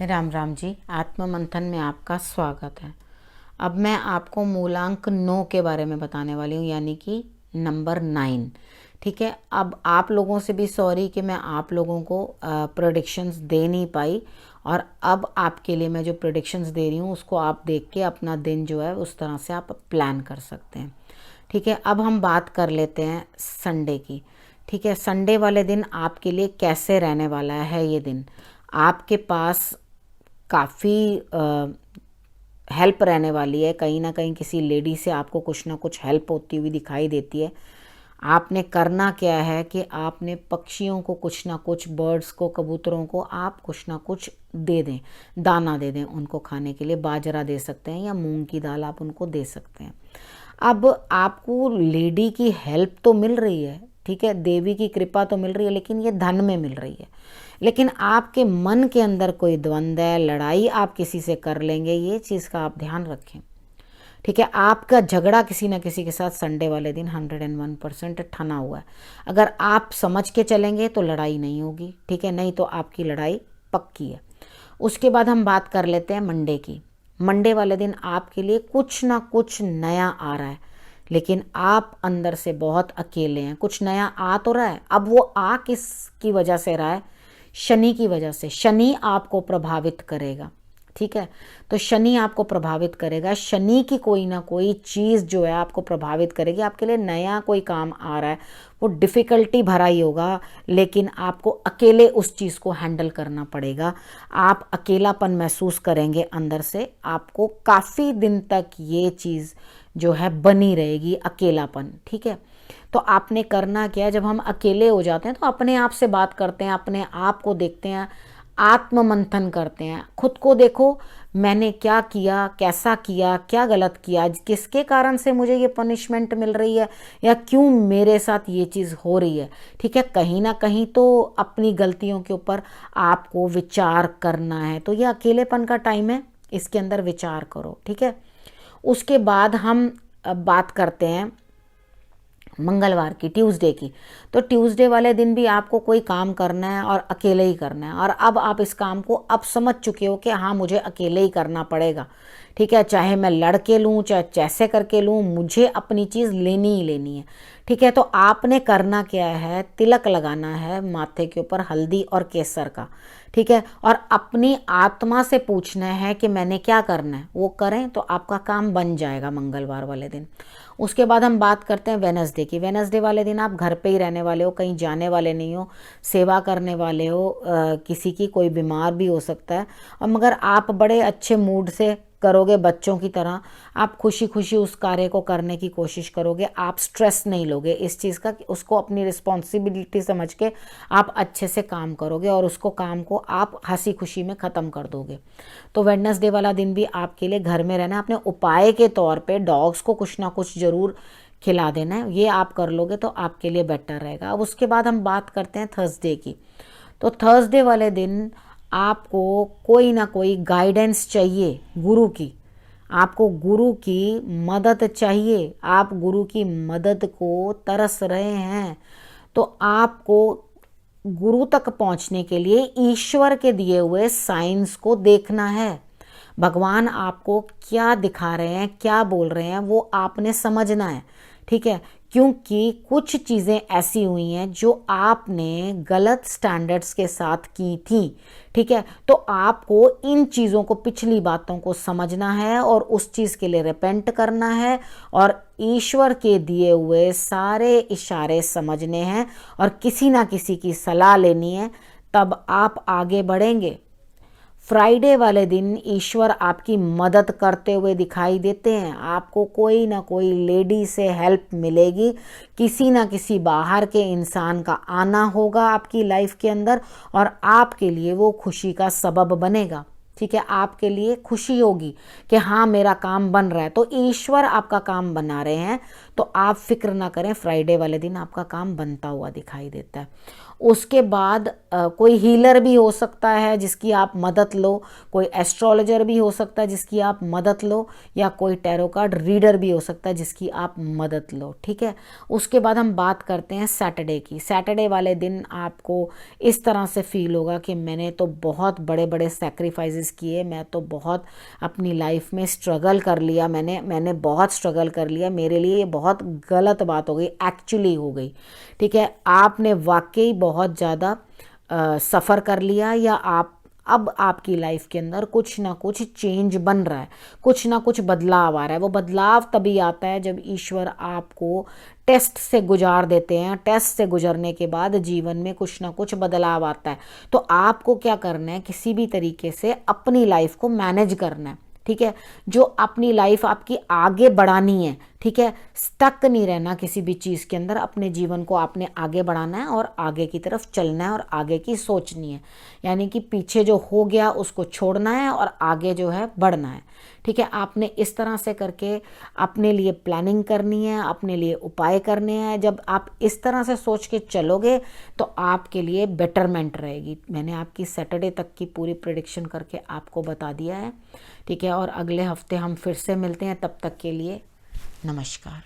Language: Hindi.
राम राम जी। आत्म मंथन में आपका स्वागत है। अब मैं आपको मूलांक 9 के बारे में बताने वाली हूँ, यानी कि नंबर 9। ठीक है। अब आप लोगों से भी सॉरी कि मैं आप लोगों को प्रेडिक्शंस दे नहीं पाई, और अब आपके लिए मैं जो प्रेडिक्शंस दे रही हूँ उसको आप देख के अपना दिन जो है उस तरह से आप प्लान कर सकते हैं। ठीक है। अब हम बात कर लेते हैं संडे की। ठीक है। संडे वाले दिन आपके लिए कैसे रहने वाला है ये दिन। आपके पास काफ़ी हेल्प रहने वाली है। कहीं ना कहीं किसी लेडी से आपको कुछ ना कुछ हेल्प होती हुई दिखाई देती है। आपने करना क्या है कि आपने पक्षियों को कुछ ना कुछ, बर्ड्स को, कबूतरों को आप कुछ ना कुछ दे दें, दाना दे दें उनको खाने के लिए। बाजरा दे सकते हैं या मूंग की दाल आप उनको दे सकते हैं। अब आपको लेडी की हेल्प तो मिल रही है, ठीक है, देवी की कृपा तो मिल रही है, लेकिन ये धन में मिल रही है। लेकिन आपके मन के अंदर कोई द्वंद्व है, लड़ाई आप किसी से कर लेंगे, ये चीज़ का आप ध्यान रखें। ठीक है। आपका झगड़ा किसी ना किसी के साथ संडे वाले दिन 101% ठना हुआ है। अगर आप समझ के चलेंगे तो लड़ाई नहीं होगी, ठीक है, नहीं तो आपकी लड़ाई पक्की है। उसके बाद हम बात कर लेते हैं मंडे की। मंडे वाले दिन आपके लिए कुछ ना कुछ नया आ रहा है, लेकिन आप अंदर से बहुत अकेले हैं। कुछ नया आ तो रहा है, अब वो आ किसकी वजह से रहा है? शनि की वजह से। शनि आपको प्रभावित करेगा। ठीक है। तो शनि आपको प्रभावित करेगा। शनि की कोई ना कोई चीज़ जो है आपको प्रभावित करेगी। आपके लिए नया कोई काम आ रहा है, वो डिफ़िकल्टी भरा ही होगा, लेकिन आपको अकेले उस चीज़ को हैंडल करना पड़ेगा। आप अकेलापन महसूस करेंगे अंदर से। आपको काफ़ी दिन तक ये चीज़ जो है बनी रहेगी, अकेलापन। ठीक है। तो आपने करना क्या है, जब हम अकेले हो जाते हैं तो अपने आप से बात करते हैं, अपने आप को देखते हैं, आत्म मंथन करते हैं। खुद को देखो, मैंने क्या किया, कैसा किया, क्या गलत किया, किसके कारण से मुझे ये पनिशमेंट मिल रही है, या क्यों मेरे साथ ये चीज़ हो रही है। ठीक है। कहीं ना कहीं तो अपनी गलतियों के ऊपर आपको विचार करना है। तो ये अकेलेपन का टाइम है, इसके अंदर विचार करो। ठीक है। उसके बाद हम अब बात करते हैं मंगलवार की, ट्यूसडे की। तो ट्यूसडे वाले दिन भी आपको कोई काम करना है और अकेले ही करना है। और अब आप इस काम को अब समझ चुके हो कि हाँ, मुझे अकेले ही करना पड़ेगा। ठीक है। चाहे मैं लड़के लूँ, चाहे जैसे करके लूँ, मुझे अपनी चीज़ लेनी ही लेनी है। ठीक है। तो आपने करना क्या है, तिलक लगाना है माथे के ऊपर हल्दी और केसर का। ठीक है। और अपनी आत्मा से पूछना है कि मैंने क्या करना है, वो करें तो आपका काम बन जाएगा मंगलवार वाले दिन। उसके बाद हम बात करते हैं वेनसडे की। वेनसडे वाले दिन आप घर पे ही रहने वाले हो, कहीं जाने वाले नहीं हो, सेवा करने वाले हो। किसी की कोई बीमार भी हो सकता है, और मगर आप बड़े अच्छे मूड से करोगे, बच्चों की तरह आप खुशी खुशी उस कार्य को करने की कोशिश करोगे। आप स्ट्रेस नहीं लोगे इस चीज़ का, कि उसको अपनी रिस्पॉन्सिबिलिटी समझ के आप अच्छे से काम करोगे, और उसको काम को आप हंसी खुशी में ख़त्म कर दोगे। तो वेडनेसडे वाला दिन भी आपके लिए घर में रहना। अपने उपाय के तौर पे डॉग्स को कुछ ना कुछ ज़रूर खिला देना है। ये आप कर लोगे तो आपके लिए बेटर रहेगा। अब उसके बाद हम बात करते हैं थर्सडे की। तो थर्सडे वाले दिन आपको कोई ना कोई गाइडेंस चाहिए, गुरु की। आपको गुरु की मदद चाहिए। आप गुरु की मदद को तरस रहे हैं, तो आपको गुरु तक पहुंचने के लिए ईश्वर के दिए हुए साइंस को देखना है। भगवान आपको क्या दिखा रहे हैं, क्या बोल रहे हैं, वो आपने समझना है। ठीक है। क्योंकि कुछ चीज़ें ऐसी हुई हैं जो आपने गलत स्टैंडर्ड्स के साथ की थी। ठीक है। तो आपको इन चीज़ों को, पिछली बातों को समझना है और उस चीज़ के लिए रिपेंट करना है, और ईश्वर के दिए हुए सारे इशारे समझने हैं, और किसी ना किसी की सलाह लेनी है, तब आप आगे बढ़ेंगे। फ्राइडे वाले दिन ईश्वर आपकी मदद करते हुए दिखाई देते हैं। आपको कोई ना कोई लेडी से हेल्प मिलेगी, किसी ना किसी बाहर के इंसान का आना होगा आपकी लाइफ के अंदर, और आपके लिए वो खुशी का सबब बनेगा। ठीक है। आपके लिए खुशी होगी कि हाँ, मेरा काम बन रहा है, तो ईश्वर आपका काम बना रहे हैं। तो आप फिक्र ना करें, फ्राइडे वाले दिन आपका काम बनता हुआ दिखाई देता है। उसके बाद कोई हीलर भी हो सकता है जिसकी आप मदद लो, कोई एस्ट्रोलॉजर भी हो सकता है जिसकी आप मदद लो, या कोई टैरो कार्ड रीडर भी हो सकता है जिसकी आप मदद लो। ठीक है, उसके बाद हम बात करते हैं सैटरडे की। सैटरडे वाले दिन आपको इस तरह से फील होगा कि मैंने तो बहुत बड़े बड़े सेक्रीफाइसेस किए, मैं तो बहुत अपनी लाइफ में स्ट्रगल कर लिया, मैंने बहुत स्ट्रगल कर लिया, मेरे लिए ये बहुत गलत बात हो गई, एक्चुअली हो गई। ठीक है, आपने वाकई बहुत ज़्यादा सफ़र कर लिया, या आप अब आपकी लाइफ के अंदर कुछ ना कुछ चेंज बन रहा है, कुछ ना कुछ बदलाव आ रहा है। वो बदलाव तभी आता है जब ईश्वर आपको टेस्ट से गुजार देते हैं। टेस्ट से गुजरने के बाद जीवन में कुछ ना कुछ बदलाव आता है। तो आपको क्या करना है, किसी भी तरीके से अपनी लाइफ को मैनेज करना है। ठीक है, जो अपनी लाइफ आपकी आगे बढ़ानी है। ठीक है, स्टक नहीं रहना किसी भी चीज़ के अंदर, अपने जीवन को आपने आगे बढ़ाना है और आगे की तरफ चलना है और आगे की सोचनी है। यानी कि पीछे जो हो गया उसको छोड़ना है और आगे जो है बढ़ना है। ठीक है, आपने इस तरह से करके अपने लिए प्लानिंग करनी है, अपने लिए उपाय करने हैं। जब आप इस तरह से सोच के चलोगे तो आपके लिए बेटरमेंट रहेगी। मैंने आपकी सैटरडे तक की पूरी प्रेडिक्शन करके आपको बता दिया है। ठीक है, और अगले हफ्ते हम फिर से मिलते हैं, तब तक के लिए नमस्कार।